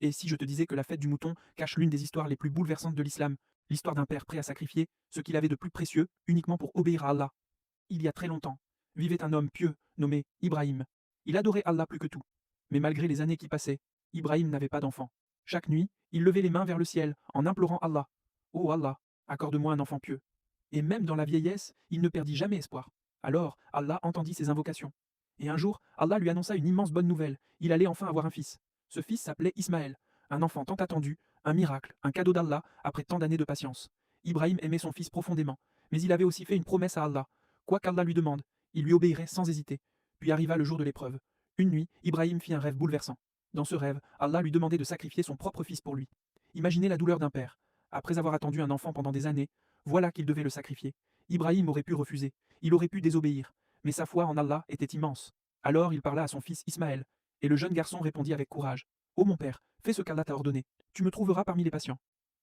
Et si je te disais que la fête du mouton cache l'une des histoires les plus bouleversantes de l'islam, l'histoire d'un père prêt à sacrifier ce qu'il avait de plus précieux uniquement pour obéir à Allah. Il y a très longtemps, vivait un homme pieux nommé Ibrahim. Il adorait Allah plus que tout. Mais malgré les années qui passaient, Ibrahim n'avait pas d'enfant. Chaque nuit, il levait les mains vers le ciel en implorant Allah. Oh Allah, accorde-moi un enfant pieux. Et même dans la vieillesse, il ne perdit jamais espoir. Alors Allah entendit ses invocations. Et un jour, Allah lui annonça une immense bonne nouvelle. Il allait enfin avoir un fils. Ce fils s'appelait Ismaël, un enfant tant attendu, un miracle, un cadeau d'Allah après tant d'années de patience. Ibrahim aimait son fils profondément, mais il avait aussi fait une promesse à Allah. Quoi qu'Allah lui demande, il lui obéirait sans hésiter. Puis arriva le jour de l'épreuve. Une nuit, Ibrahim fit un rêve bouleversant. Dans ce rêve, Allah lui demandait de sacrifier son propre fils pour lui. Imaginez la douleur d'un père. Après avoir attendu un enfant pendant des années, voilà qu'il devait le sacrifier. Ibrahim aurait pu refuser, il aurait pu désobéir, mais sa foi en Allah était immense. Alors il parla à son fils Ismaël, et le jeune garçon répondit avec courage. Ô mon père, fais ce qu'Allah t'a ordonné. Tu me trouveras parmi les patients.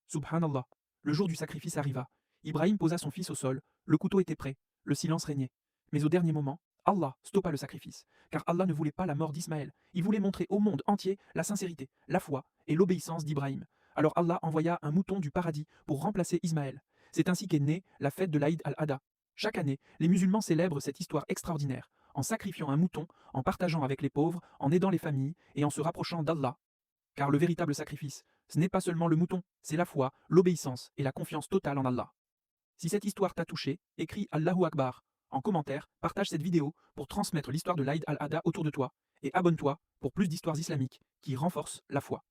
Subhanallah. Le jour du sacrifice arriva. Ibrahim posa son fils au sol, le couteau était prêt, le silence régnait. Mais au dernier moment, Allah stoppa le sacrifice, car Allah ne voulait pas la mort d'Ismaël, il voulait montrer au monde entier la sincérité, la foi et l'obéissance d'Ibrahim. Alors Allah envoya un mouton du paradis pour remplacer Ismaël. C'est ainsi qu'est née la fête de l'Aïd al-Adha. Chaque année, les musulmans célèbrent cette histoire extraordinaire, en sacrifiant un mouton, en partageant avec les pauvres, en aidant les familles et en se rapprochant d'Allah. Car le véritable sacrifice, ce n'est pas seulement le mouton, c'est la foi, l'obéissance et la confiance totale en Allah. Si cette histoire t'a touché, écris Allahu Akbar. En commentaire, partage cette vidéo pour transmettre l'histoire de l'Aïd al-Adha autour de toi et abonne-toi pour plus d'histoires islamiques qui renforcent la foi.